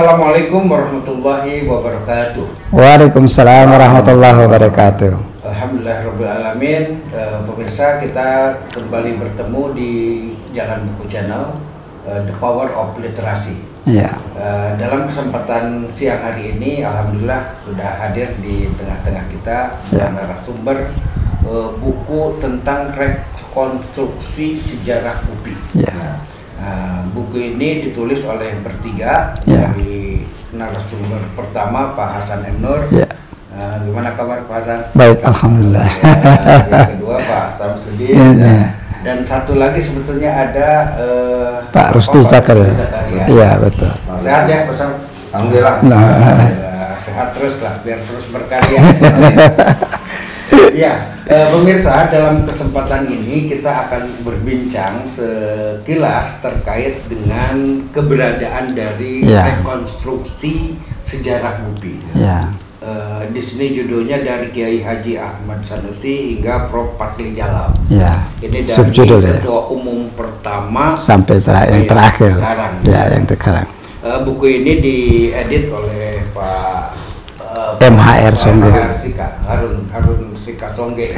Assalamualaikum warahmatullahi wabarakatuh. Waalaikumsalam warahmatullahi wabarakatuh. Alhamdulillahirrabbilalamin. Pemirsa, kita kembali bertemu di Jalan Buku Channel, The Power of Literasi. Ya. Dalam kesempatan siang hari ini, alhamdulillah sudah hadir di tengah-tengah kita narasumber buku tentang rekonstruksi sejarah UPI. Ya. Buku ini ditulis oleh bertiga, dari narasumber pertama Pak Hasan M. Nur. Gimana kabar Pak Hasan? Baik, alhamdulillah. Yang kedua Pak Samsudin. Dan satu lagi sebetulnya ada Pak Rusdi Zakaria. Iya, betul. Sehat ya Pak Sam? Alhamdulillah. Sehat terus lah, biar terus berkarya. Ya, pemirsa, dalam kesempatan ini kita akan berbincang sekilas terkait dengan keberadaan dari rekonstruksi sejarah UPI. Di sini judulnya dari Kiai Haji Ahmad Sanusi hingga Prof. Pasli Jalal. Ini dari Ketua Umum pertama sampai yang terakhir. Sekarang. Yang sekarang. Buku ini diedit oleh Pak MHR Songge. Harun Sika Songge.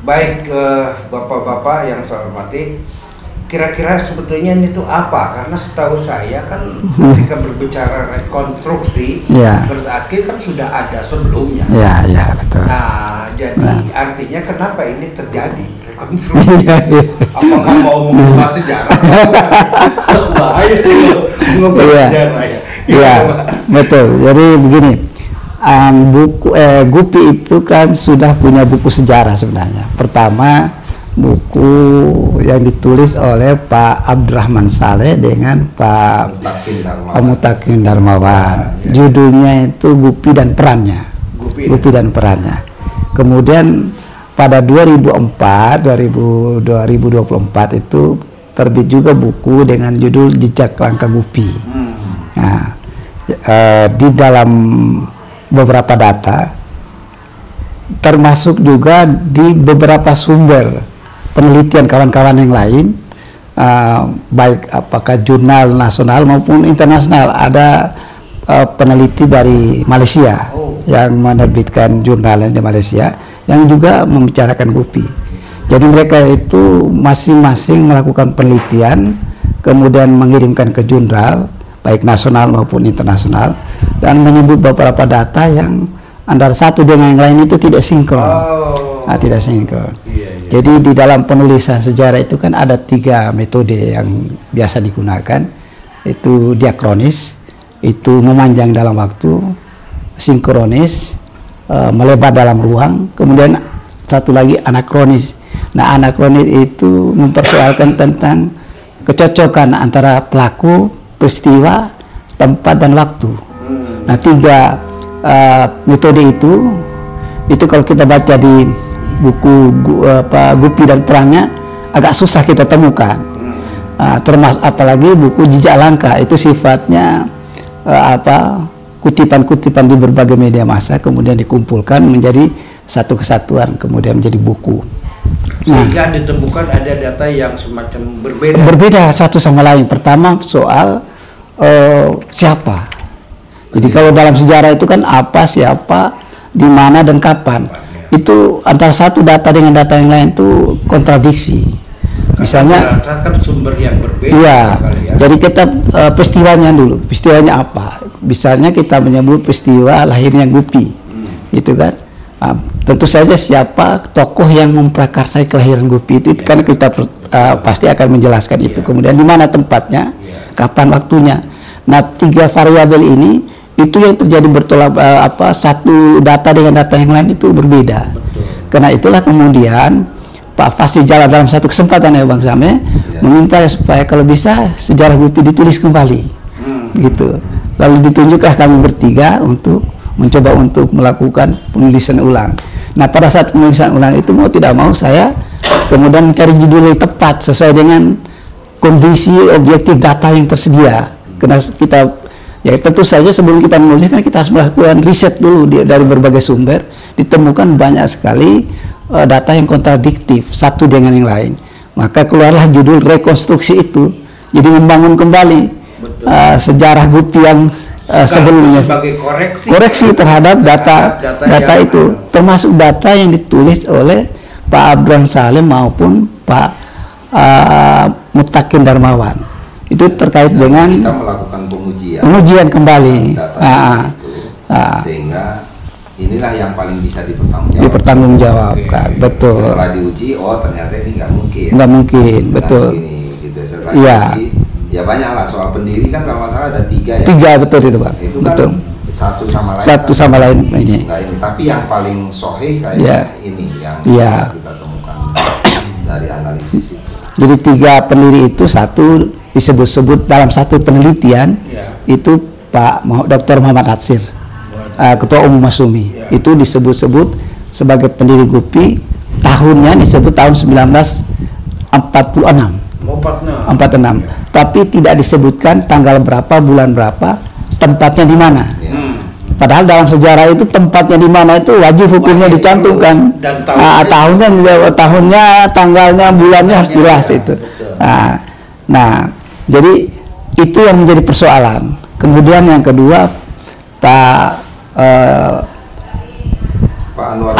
Baik, bapak-bapak yang saya hormati, kira-kira sebetulnya ini tuh apa? Karena setahu saya kan ketika berbicara rekonstruksi berarti kan sudah ada sebelumnya. Betul. Nah, jadi artinya kenapa ini terjadi rekonstruksi? Apakah mau mengubah sejarah? Bahaya mengubah sejarah ya. Betul. Jadi begini, GUPI itu kan sudah punya buku sejarah sebenarnya. Pertama, buku yang ditulis oleh Pak Abdurrahman Saleh dengan Pak Mutakin Darmawan. Judulnya itu GUPI dan Perannya. GUPI dan Perannya. Kemudian pada 2024 itu terbit juga buku dengan judul Jejak Langkah GUPI. Nah, di dalam beberapa data, termasuk juga di beberapa sumber penelitian kawan-kawan yang lain, baik apakah jurnal nasional maupun internasional. Ada peneliti dari Malaysia yang menerbitkan jurnalnya di Malaysia yang juga membicarakan GUPI. Jadi mereka itu masing-masing melakukan penelitian, kemudian mengirimkan ke jurnal baik nasional maupun internasional, dan menyebut beberapa data yang antara satu dengan yang lain itu tidak sinkron. Tidak sinkron. Jadi di dalam penulisan sejarah itu kan ada 3 metode yang biasa digunakan, itu diakronis, itu memanjang dalam waktu, sinkronis, melebar dalam ruang, kemudian satu lagi anakronis. Nah, anakronis itu mempersoalkan tentang kecocokan antara pelaku, peristiwa, tempat, dan waktu. Nah, 3 metode itu kalau kita baca di buku GUPI dan Perannya agak susah kita temukan. Termasuk apalagi buku Jejak Langkah, itu sifatnya kutipan-kutipan di berbagai media massa kemudian dikumpulkan menjadi satu kesatuan, kemudian menjadi buku. Sehingga ditemukan ada data yang semacam berbeda. Berbeda satu sama lain. Pertama soal siapa. Jadi kalau dalam sejarah itu kan apa, siapa, di mana, dan kapan. Itu antara satu data dengan data yang lain itu kontradiksi. Misalnya kan sumber yang berbeda. Jadi kita peristiwanya dulu. Peristiwanya apa? Misalnya kita menyebut peristiwa lahirnya GUPI. Gitu kan. Tentu saja siapa tokoh yang memprakarsai kelahiran GUPI itu kan kita pasti akan menjelaskan itu. Kemudian di mana tempatnya, kapan waktunya. Nah, 3 variabel ini itu yang terjadi bertolak satu data dengan data yang lain itu berbeda. Karena itulah kemudian Pak Pasli Jalal dalam satu kesempatan ya Bang Same meminta supaya kalau bisa sejarah GUPI ditulis kembali. Gitu. Lalu ditunjuklah kami bertiga untuk mencoba untuk melakukan penulisan ulang. Nah, pada saat penulisan ulang itu mau tidak mau saya kemudian mencari judul yang tepat sesuai dengan kondisi objektif data yang tersedia. Karena kita ya tentu saja sebelum kita menulis kan kita harus melakukan riset dulu dari berbagai sumber, ditemukan banyak sekali data yang kontradiktif satu dengan yang lain. Maka keluarlah judul rekonstruksi itu, jadi membangun kembali. sejarah Gupi yang sebelumnya, sebagai koreksi terhadap data itu, termasuk data yang ditulis oleh Pak Abdurrahman Salim maupun Pak Mutakin Darmawan. Itu terkait dengan kita melakukan pengujian kembali data itu, sehingga inilah yang paling bisa dipertanggungjawabkan. Betul. Setelah diuji, oh ternyata ini nggak mungkin, betul. Ini, gitu. Setelah diuji, ya banyak lah soal pendiri kan kalau nggak salah ada 3 ya. 3 betul itu Pak. Itu betul. Kan satu sama lain ini. Tapi yang paling sahih kayaknya ini yang kita temukan dari analisis itu. Jadi 3 pendiri itu, satu disebut-sebut dalam satu penelitian itu Pak Dr. Muhammad Atsir, Ketua Umum Masumi, itu disebut-sebut sebagai pendiri Gupi. Tahunnya disebut tahun 1946. 46. Tapi tidak disebutkan tanggal berapa, bulan berapa, tempatnya di mana. Padahal dalam sejarah itu tempatnya di mana itu wajib hukumnya dicantumkan. Dan tahunnya, tanggalnya, bulannya harus jelas itu. Nah, jadi itu yang menjadi persoalan. Kemudian yang kedua, Pak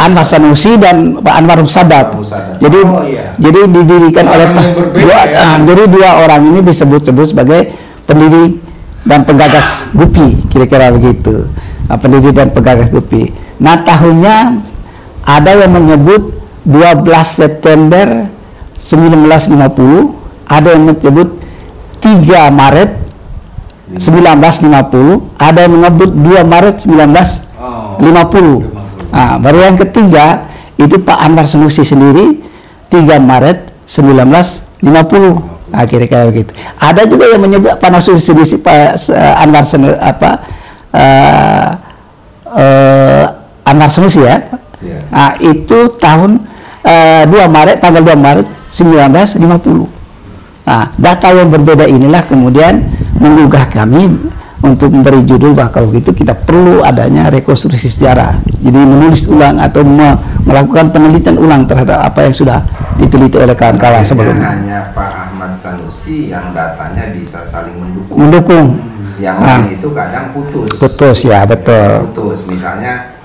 Anwar Sanusi dan Pak Anwar Sadat. Jadi didirikan oleh jadi 2 orang ini disebut-sebut sebagai pendiri dan penggagas Gupi, kira-kira begitu. Pendiri dan penggagas Gupi. Nah, tahunnya ada yang menyebut 12 September 1950, ada yang menyebut 3 Maret 1950, ada yang menyebut 2 Maret 1950. Baru yang ketiga itu Pak Anwar Sanusi sendiri 3 Maret 1950. Kira-kira begitu. Ada juga yang menyebut Pak Anwar Sanusi ya. Itu tahun 2 Maret, tanggal 2 Maret 1950. Data yang berbeda inilah kemudian menggugah kami untuk memberi judul bahwa kalau gitu kita perlu adanya rekonstruksi sejarah. Jadi menulis ulang atau melakukan penelitian ulang terhadap apa yang sudah diteliti oleh kawan-kawan sebelumnya. Hanya Pak Ahmad Sanusi yang datanya bisa saling mendukung. Yang lain itu kadang putus ya, betul. Misalnya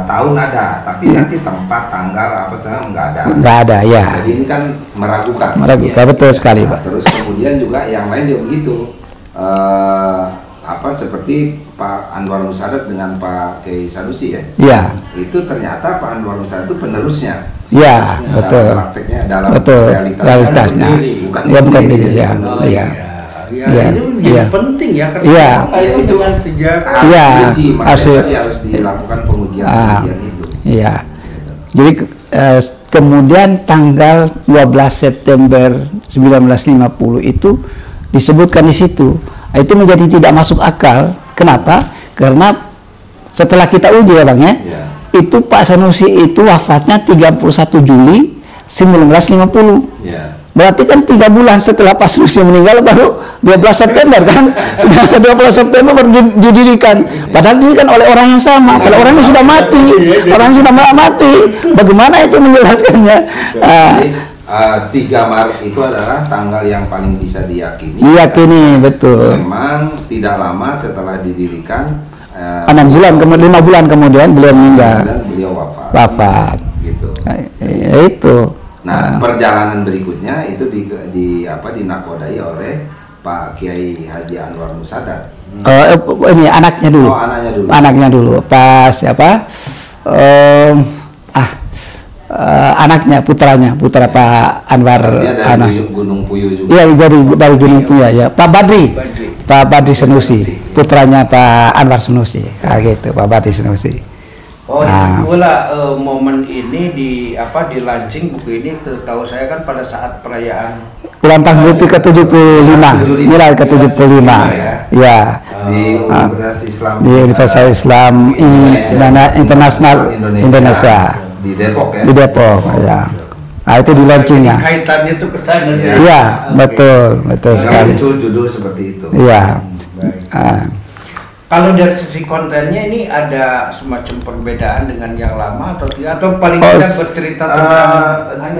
tahun ada, tapi nanti tempat, tanggal apa saja nggak ada ya. Jadi ini kan meragukan, betul sekali Pak. Terus kemudian juga yang lain juga begitu, seperti Pak Anwar Musadat dengan Pak Kiai Sanusi ya. Itu ternyata Pak Anwar Musadat itu penerusnya. Betul. Prakteknya dalam realitasnya. Bukan diri ya. Itu menjadi penting ya, karena itu dengan sejarah. Harus dilakukan pengujian itu. Jadi kemudian tanggal 12 September 1950 itu disebutkan di situ. Itu menjadi tidak masuk akal. Kenapa? Karena setelah kita uji ya Bang ya, itu Pak Sanusi itu wafatnya 31 Juli 1950. Berarti kan 3 bulan setelah Pak Sanusi meninggal baru 12 September kan. Sudah 12 September baru didirikan. Padahal didirikan oleh orang yang sama. Padahal orangnya sudah mati. Orang sudah mati. Bagaimana itu menjelaskannya? 3 Maret itu adalah tanggal yang paling bisa diyakini. Betul. Memang tidak lama setelah didirikan, 5 bulan kemudian beliau meninggal. Dan beliau wafat. Gitu. Itu. Nah, perjalanan berikutnya itu dinakodai oleh Pak Kiai Haji Anwar Musadat. Ini anaknya dulu. Anaknya dulu. Pas siapa? Anaknya, putra Pak Anwar. Dari Gunung Puyuh juga. Iya, dari Gunung Puyuh ya. Pak Badri Sanusi, putranya Pak Anwar Sanusi. Gitu, Pak Badri Sanusi. Itu pula momen ini dilaunching buku ini, tahu saya kan pada saat perayaan ulang tahun Gupi ke-75, nilai ke-75 ya. Di Universitas Islam Internasional Indonesia di Depok ya. Di Depok ya. Itu di launchingnya. Kaitannya itu ke sana sih. Iya, betul sekali. Muncul judul seperti itu. Iya. Kalau dari sisi kontennya ini ada semacam perbedaan dengan yang lama atau tidak, atau paling tidak bercerita tentang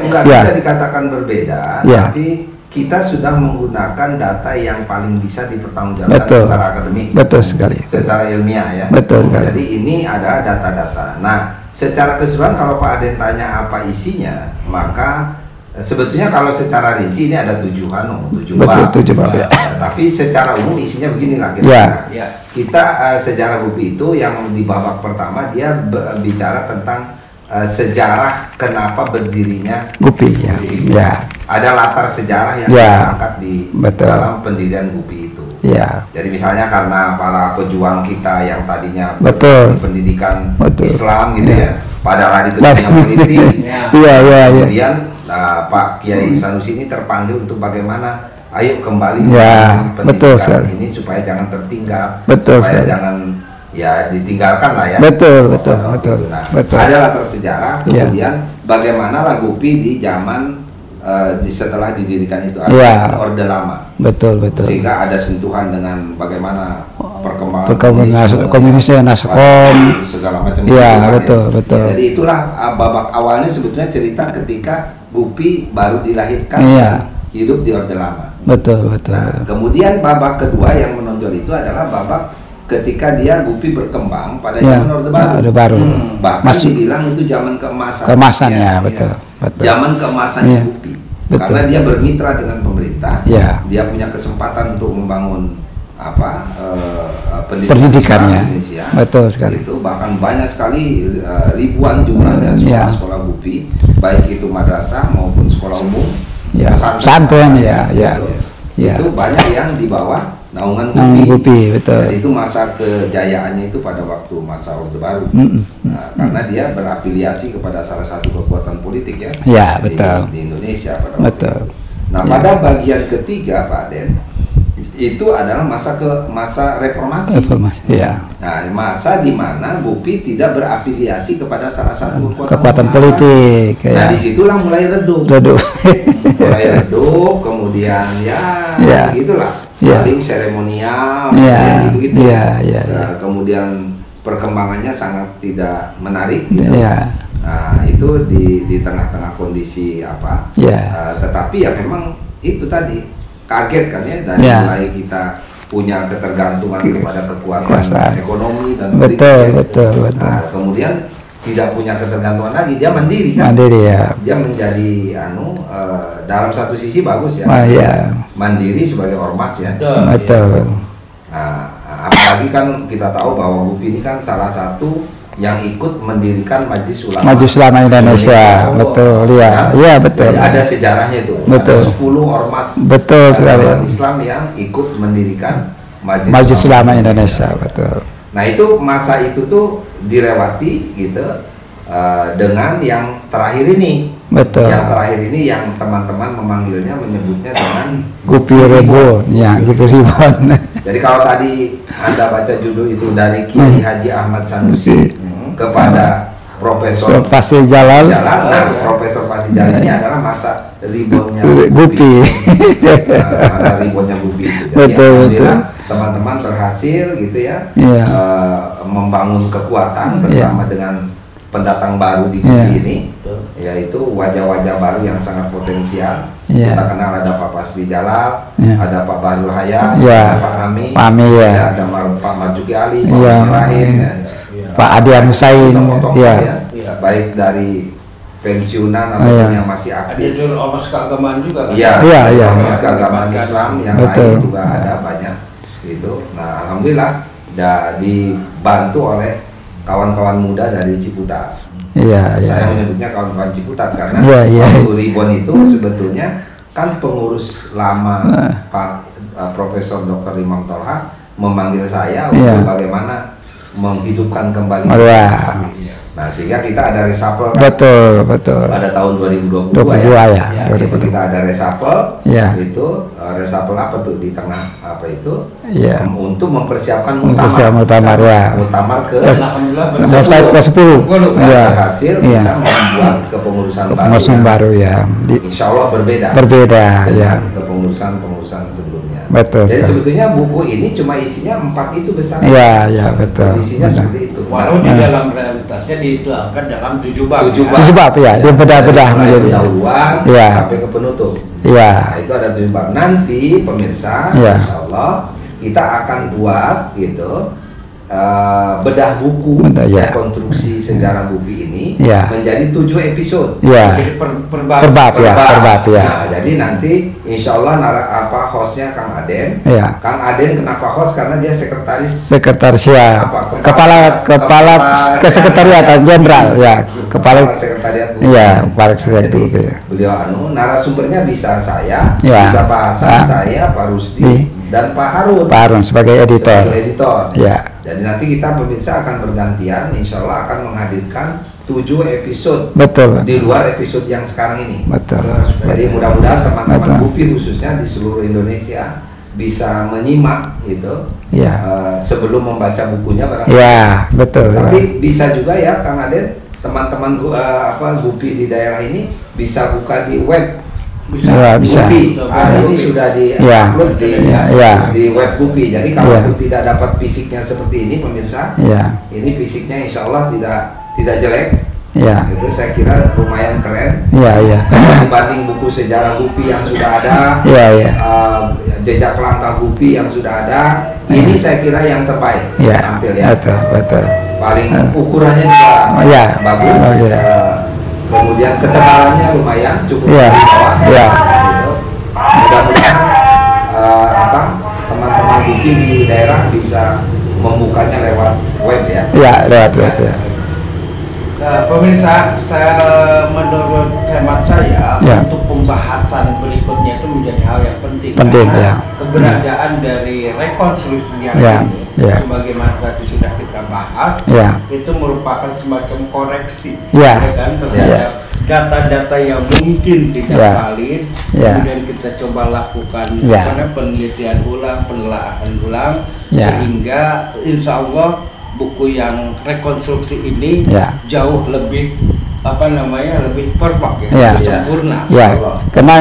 nggak bisa dikatakan berbeda, tapi kita sudah menggunakan data yang paling bisa dipertanggungjawabkan secara akademik. Betul sekali. Secara ilmiah ya. Betul sekali. Jadi ini adalah data-data. Nah, secara keseluruhan kalau Pak Aden tanya apa isinya, maka sebetulnya kalau secara rinci ini ada 7 bab. 7 bab ya. Tapi secara umum isinya beginilah kira-kira. Ya. Kita sejarah GUPI itu yang di babak pertama dia bicara tentang sejarah kenapa berdirinya GUPI ya. Ya. Ada latar sejarah yang diangkat di dalam pendirian GUPI itu. Ya. Jadi misalnya karena para pejuang kita yang tadinya pendidikan Islam gitu ya, pada lari ke dunia politik. Kemudian Pak Kiai Sanusi ini terpanggil untuk bagaimana ayo kembali pendidikan ini supaya jangan tertinggal, supaya jangan ditinggalkan lah ya. Betul. Nah, ada latar sejarah, kemudian bagaimana lah GUPI di zaman setelah didirikan itu ada Orde Lama. Betul. Sehingga ada sentuhan dengan bagaimana perkembangan komunis, Naskom, segala macam. Iya, betul. Jadi itulah babak awalnya sebetulnya cerita ketika GUPI baru dilahirkan, hidup di Orde Lama. Betul. Nah, kemudian babak kedua yang menonjol itu adalah babak ketika dia GUPI berkembang pada zaman Orde Baru. Bahkan dibilang itu zaman keemasannya. Betul. Zaman keemasannya GUPI. Karena dia bermitra dengan pemerintah. Dia punya kesempatan untuk membangun pendidikannya. Indonesia. Betul sekali. Itu bahkan banyak sekali ribuan jumlahnya sekolah-sekolah GUPI, baik itu madrasah maupun sekolah umum. Pesantren itu banyak yang di bawah naungan GUPI, betul. Dan itu masa kejayaannya itu pada waktu masa Orde Baru. Karena dia berafiliasi kepada salah satu kekuatan politik di Indonesia pada waktu itu. Nah, pada bagian ketiga Pak Den, itu adalah masa reformasi. Nah, masa di mana GUPI tidak berafiliasi kepada salah satu kekuatan politik. Nah, disitulah mulai redup. Kemudian begitulah. Paling seremonial, gitu-gitu. Kemudian perkembangannya sangat tidak menarik gitu. Nah, itu di tengah-tengah kondisi tetapi ya memang itu tadi kaget kan ya dari mulai kita punya ketergantungan kepada kekuatan ekonomi dan betul. Nah, kemudian tidak punya ketergantungan lagi, dia mandiri kan. Dia menjadi dalam satu sisi bagus ya. Mandiri sebagai ormas ya. Betul. Nah, apalagi kan kita tahu bahwa GUPI ini kan salah satu yang ikut mendirikan Majelis Ulama Indonesia. Betul, betul. Jadi ada sejarahnya itu. Betul. Ada 10 ormas Islam yang ikut mendirikan Majelis Ulama Indonesia. Betul. Nah, itu masa itu tuh dilewati gitu dengan yang terakhir ini. Betul. Yang terakhir ini yang teman-teman menyebutnya dengan GUPI Reborn. GUPI Reborn. Jadi kalau tadi Anda baca judul itu dari Kiai Haji Ahmad Sanusi kepada Profesor Fasil Jalal. Nah, Profesor Fasil Jalal ini adalah masa ribonnya GUPI. Masa ribonnya GUPI. Jadi betul. Teman-teman berhasil gitu ya, membangun kekuatan bersama dengan pendatang baru di GUPI ini, yaitu wajah-wajah baru yang sangat potensial. Kita kenal ada Pak Fasli Jalal, ada Pak Bahrul Hayat, ada Pak Ami, ada Pak Marzuki Ali, Pak Rahim, Pak Adi Anusain, baik dari pensiunan atau yang masih aktif. Ada ormas keagamaan juga kan? Ormas keagamaan Islam yang lain juga ada banyak gitu. Nah, alhamdulillah dibantu oleh kawan-kawan muda dari Ciputat. Saya menyebutnya kawan-kawan Ciputat karena waktu Ribon itu sebetulnya kan pengurus lama Pak Profesor Dr. Imam Tolha memanggil saya untuk bagaimana menghidupkan kembali. Nah, sehingga kita ada reshuffle kan? Betul. Pada tahun 2022 ya. Kita ada reshuffle. Itu reshuffle apa tuh di tengah apa itu? Untuk mempersiapkan muktamar ke ke-10. Hasil kita membuat kepengurusan baru ya. Insya Allah berbeda ya. Kepengurusan sebelumnya. Betul. Jadi sebetulnya buku ini cuma isinya 4 itu besar. Betul. Isinya seperti itu. Walau di dalam realitasnya dituangkan dalam 7 bab. 7 bab ya, dia bedah-bedah menjadi pendahuluan sampai ke penutup. Ya. Nah, itu ada 7 bab. Nanti pemirsa, Ya. insya Allah kita akan buat gitu bedah buku ya. rekonstruksi sejarah Gupi ini ya. menjadi 7 episode. Ya. Jadi per bab ya. Nah, jadi nanti insya Allah hostnya Kang Aden. Ya. Kang Aden kenapa host? Karena dia sekretaris ya. Kepala kesekretariatan jenderal ya. Kepala sekretariat Gupi. Ya, kepala sekretariat Gupi. Beliau narasumbernya bisa saya, ya. bisa Pak Hasan, saya, Pak Rusdi, dan Pak Harun. Pak Harun sebagai editor. Ya. Jadi nanti kita pemirsa akan bergantian, insya Allah akan menghadirkan 7 episode. Betul. Di luar episode yang sekarang ini. Betul. Jadi mudah-mudahan teman-teman Gupi khususnya di seluruh Indonesia bisa menyimak gitu. Ya. Sebelum membaca bukunya barangkali. Ya, betul. Tapi bisa juga ya Kang Aden, teman-teman Gupi di daerah ini bisa buka di web. Bisa. Gupi. Ini sudah di-upload di web Gupi. Jadi kalau tidak dapat fisiknya seperti ini pemirsa, ini fisiknya insya Allah tidak jelek. Itu saya kira lumayan keren. Dibanding buku sejarah Gupi yang sudah ada, jejak langkah Gupi yang sudah ada, ini saya kira yang terbaik tampil ya. Betul. Paling ukurannya juga bagus. Kemudian ketebalannya lumayan cukup di bawah. Gitu. Mudah-mudahan teman-teman Gupi di daerah bisa membukanya lewat web ya. Lewat web ya. Pemirsa, menurut hemat saya untuk pembahasan berikutnya itu menjadi hal yang penting. Karena keberadaan dari rekonstruksi yang ini, sebagaimana tadi sudah kita bahas, itu merupakan semacam koreksi, kan, terhadap data-data yang mungkin tidak valid. Kemudian kita coba lakukan penelitian ulang, penelaahan ulang, sehingga insya Allah buku yang rekonstruksi ini jauh lebih lebih perfect lebih sempurna. Karena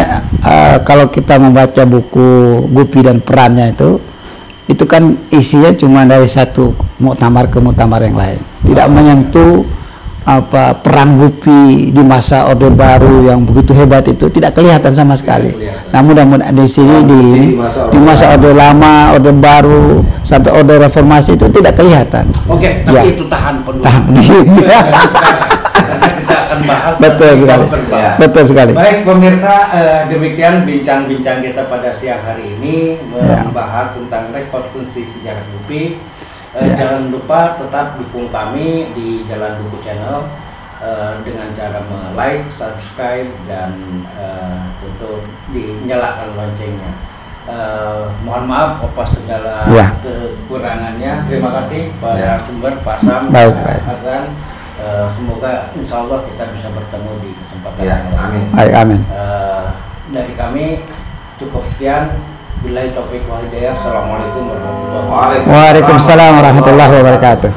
kalau kita membaca buku Gupi dan perannya itu kan isinya cuma dari satu muktamar ke muktamar yang lain, tidak menyentuh peran Gupi di masa Orde Baru yang begitu hebat itu tidak kelihatan sama sekali. Nah, mudah-mudahan di sini di masa Orde Lama, Orde Baru sampai Orde Reformasi itu tidak kelihatan. Oke, tapi itu tahan penuh. Kita akan bahas. Betul sekali. Baik pemirsa, demikian bincang-bincang kita pada siang hari ini membahas tentang rekonstruksi sejarah Gupi. Jangan lupa tetap dukung kami di Jalan Buku Channel dengan cara like, subscribe, dan tentu dinyalakan loncengnya. Mohon maaf atas segala kekurangannya. Terima kasih Pak Sumber, Pak Sam, Pak Hasan. Semoga insya Allah kita bisa bertemu di kesempatan yang lain. Amin. Dari kami cukup sekian. Billahi taufiq wal hidayah. Assalamualaikum warahmatullahi wabarakatuh. Waalaikumsalam warahmatullahi wabarakatuh.